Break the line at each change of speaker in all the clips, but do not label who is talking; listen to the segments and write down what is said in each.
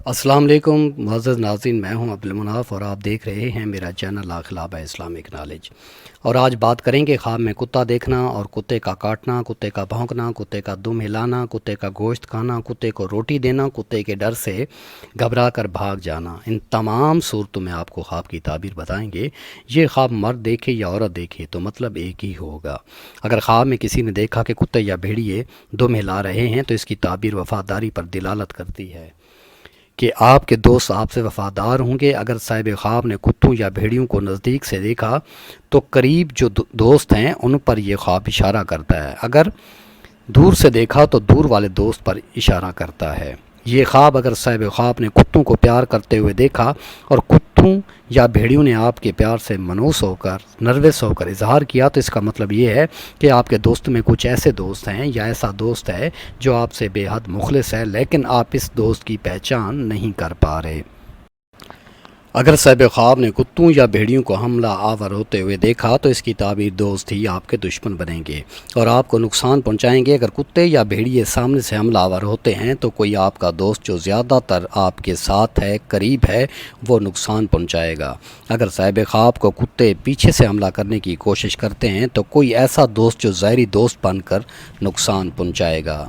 السلام علیکم معزز ناظرین، میں ہوں عبدالمناف اور آپ دیکھ رہے ہیں میرا چینل لاخلاب اسلامک نالج۔ اور آج بات کریں گے خواب میں کتا دیکھنا اور کتے کا کاٹنا، کتے کا بھونکنا، کتے کا دم ہلانا، کتے کا گوشت کھانا، کتے کو روٹی دینا، کتے کے ڈر سے گھبرا کر بھاگ جانا۔ ان تمام صورتوں میں آپ کو خواب کی تعبیر بتائیں گے۔ یہ خواب مرد دیکھے یا عورت دیکھے تو مطلب ایک ہی ہوگا۔ اگر خواب میں کسی نے دیکھا کہ کتے یا بھیڑیے دم ہلا رہے ہیں تو اس کی تعبیر وفاداری پر دلالت کرتی ہے کہ آپ کے دوست آپ سے وفادار ہوں گے۔ اگر صاحب خواب نے کتوں یا بھیڑیوں کو نزدیک سے دیکھا تو قریب جو دوست ہیں ان پر یہ خواب اشارہ کرتا ہے۔ اگر دور سے دیکھا تو دور والے دوست پر اشارہ کرتا ہے۔ یہ خواب اگر صاحب خواب نے کتوں کو پیار کرتے ہوئے دیکھا اور کتوں یا بھیڑیوں نے آپ کے پیار سے نروس ہو کر اظہار کیا تو اس کا مطلب یہ ہے کہ آپ کے دوست میں کچھ ایسے دوست ہیں یا ایسا دوست ہے جو آپ سے بے حد مخلص ہے، لیکن آپ اس دوست کی پہچان نہیں کر پا رہے۔ اگر صاحب خواب نے کتوں یا بھیڑیوں کو حملہ آور ہوتے ہوئے دیکھا تو اس کی تعبیر دوست ہی آپ کے دشمن بنیں گے اور آپ کو نقصان پہنچائیں گے۔ اگر کتے یا بھیڑیے سامنے سے حملہ آور ہوتے ہیں تو کوئی آپ کا دوست جو زیادہ تر آپ کے ساتھ ہے، قریب ہے، وہ نقصان پہنچائے گا۔ اگر صاحب خواب کو کتے پیچھے سے حملہ کرنے کی کوشش کرتے ہیں تو کوئی ایسا دوست جو ظاہری دوست بن کر نقصان پہنچائے گا۔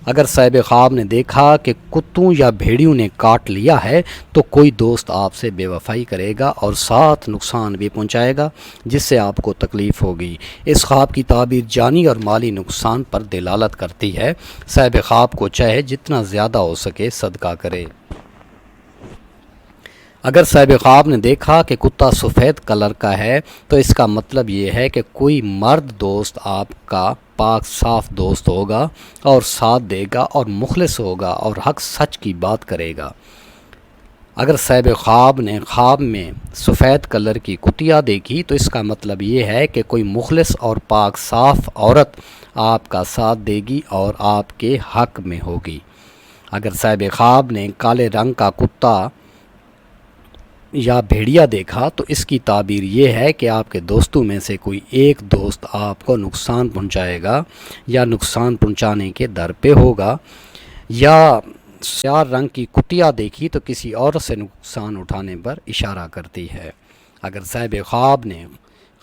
اگر صاحب خواب نے دیکھا کہ کتوں یا بھیڑیوں نے کاٹ لیا ہے تو کوئی دوست آپ سے بے وفائی کرے گا اور ساتھ نقصان بھی پہنچائے گا جس سے آپ کو تکلیف ہوگی۔ اس خواب کی تعبیر جانی اور مالی نقصان پر دلالت کرتی ہے۔ صاحب خواب کو چاہے جتنا زیادہ ہو سکے صدقہ کرے۔ اگر صاحب خواب نے دیکھا کہ کتا سفید کلر کا ہے تو اس کا مطلب یہ ہے کہ کوئی مرد دوست آپ کا پاک صاف دوست ہوگا اور ساتھ دے گا اور مخلص ہوگا اور حق سچ کی بات کرے گا۔ اگر صاحب خواب نے خواب میں سفید کلر کی کتیا دیکھی تو اس کا مطلب یہ ہے کہ کوئی مخلص اور پاک صاف عورت آپ کا ساتھ دے گی اور آپ کے حق میں ہوگی۔ اگر صاحب خواب نے کالے رنگ کا کتا یا بھیڑیا دیکھا تو اس کی تعبیر یہ ہے کہ آپ کے دوستوں میں سے کوئی ایک دوست آپ کو نقصان پہنچائے گا یا نقصان پہنچانے کے در پہ ہوگا۔ یا سیاہ رنگ کی کتیا دیکھی تو کسی اور سے نقصان اٹھانے پر اشارہ کرتی ہے۔ اگر صاحب خواب نے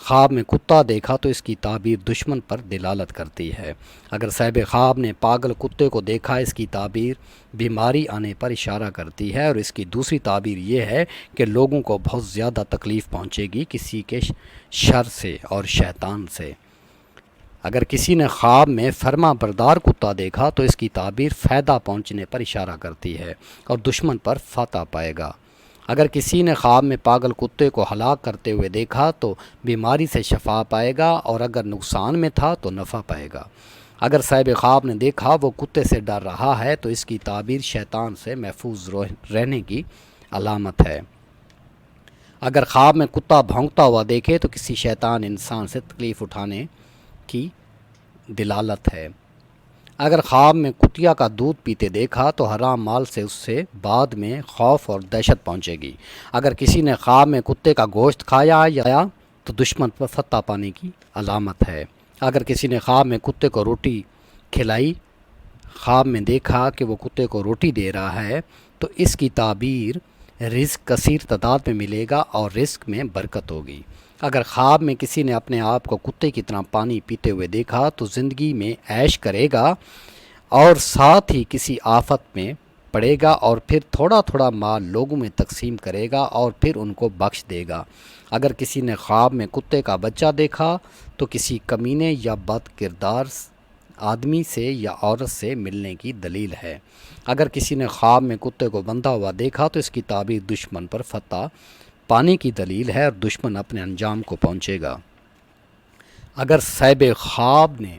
خواب میں کتا دیکھا تو اس کی تعبیر دشمن پر دلالت کرتی ہے۔ اگر صاحب خواب نے پاگل کتے کو دیکھا اس کی تعبیر بیماری آنے پر اشارہ کرتی ہے، اور اس کی دوسری تعبیر یہ ہے کہ لوگوں کو بہت زیادہ تکلیف پہنچے گی کسی کے شر سے اور شیطان سے۔ اگر کسی نے خواب میں فرما بردار کتا دیکھا تو اس کی تعبیر فائدہ پہنچنے پر اشارہ کرتی ہے اور دشمن پر فتح پائے گا۔ اگر کسی نے خواب میں پاگل کتے کو ہلاک کرتے ہوئے دیکھا تو بیماری سے شفا پائے گا، اور اگر نقصان میں تھا تو نفع پائے گا۔ اگر صاحب خواب نے دیکھا وہ کتے سے ڈر رہا ہے تو اس کی تعبیر شیطان سے محفوظ رہنے کی علامت ہے۔ اگر خواب میں کتا بھونکتا ہوا دیکھے تو کسی شیطان انسان سے تکلیف اٹھانے کی دلالت ہے۔ اگر خواب میں کتیا کا دودھ پیتے دیکھا تو حرام مال سے اس سے بعد میں خوف اور دہشت پہنچے گی۔ اگر کسی نے خواب میں کتے کا گوشت کھایا یا تو دشمن پر فتح پانے کی علامت ہے۔ اگر کسی نے خواب میں کتے کو روٹی کھلائی، خواب میں دیکھا کہ وہ کتے کو روٹی دے رہا ہے تو اس کی تعبیر رزق کثیر تعداد میں ملے گا اور رزق میں برکت ہوگی۔ اگر خواب میں کسی نے اپنے آپ کو کتے کی طرح پانی پیتے ہوئے دیکھا تو زندگی میں عیش کرے گا اور ساتھ ہی کسی آفت میں پڑے گا، اور پھر تھوڑا تھوڑا مال لوگوں میں تقسیم کرے گا اور پھر ان کو بخش دے گا۔ اگر کسی نے خواب میں کتے کا بچہ دیکھا تو کسی کمینے یا بد کردار آدمی سے یا عورت سے ملنے کی دلیل ہے۔ اگر کسی نے خواب میں کتے کو بندھا ہوا دیکھا تو اس کی تعبیر دشمن پر فتح پانے کی دلیل ہے اور دشمن اپنے انجام کو پہنچے گا۔ اگر صاحب خواب نے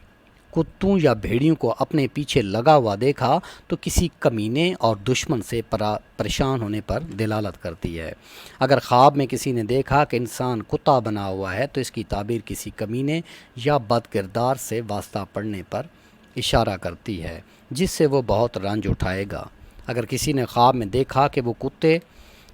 کتوں یا بھیڑیوں کو اپنے پیچھے لگا ہوا دیکھا تو کسی کمینے اور دشمن سے پریشان ہونے پر دلالت کرتی ہے۔ اگر خواب میں کسی نے دیکھا کہ انسان کتا بنا ہوا ہے تو اس کی تعبیر کسی کمینے یا بد کردار سے واسطہ پڑنے پر اشارہ کرتی ہے جس سے وہ بہت رنج اٹھائے گا۔ اگر کسی نے خواب میں دیکھا کہ وہ کتے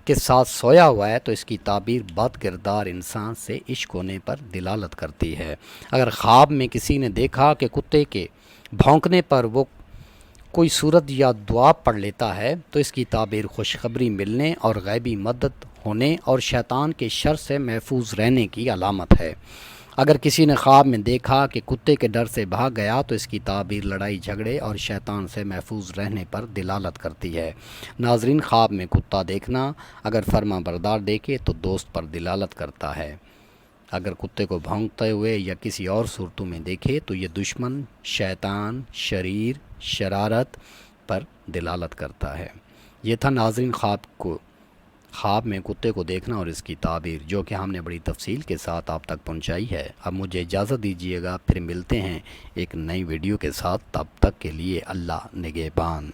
کے ساتھ سویا ہوا ہے تو اس کی تعبیر بد کردار انسان سے عشق ہونے پر دلالت کرتی ہے۔ اگر خواب میں کسی نے دیکھا کہ کتے کے بھونکنے پر وہ کوئی صورت یا دعا پڑھ لیتا ہے تو اس کی تعبیر خوشخبری ملنے اور غیبی مدد ہونے اور شیطان کے شر سے محفوظ رہنے کی علامت ہے۔ اگر کسی نے خواب میں دیکھا کہ کتے کے ڈر سے بھاگ گیا تو اس کی تعبیر لڑائی جھگڑے اور شیطان سے محفوظ رہنے پر دلالت کرتی ہے۔ ناظرین، خواب میں کتا دیکھنا اگر فرما بردار دیکھے تو دوست پر دلالت کرتا ہے۔ اگر کتے کو بھونکتے ہوئے یا کسی اور صورتوں میں دیکھے تو یہ دشمن، شیطان، شریر، شرارت پر دلالت کرتا ہے۔ یہ تھا ناظرین خواب میں کتے کو دیکھنا اور اس کی تعبیر، جو کہ ہم نے بڑی تفصیل کے ساتھ آپ تک پہنچائی ہے۔ اب مجھے اجازت دیجیے گا، پھر ملتے ہیں ایک نئی ویڈیو کے ساتھ، تب تک کے لیے اللہ نگہبان۔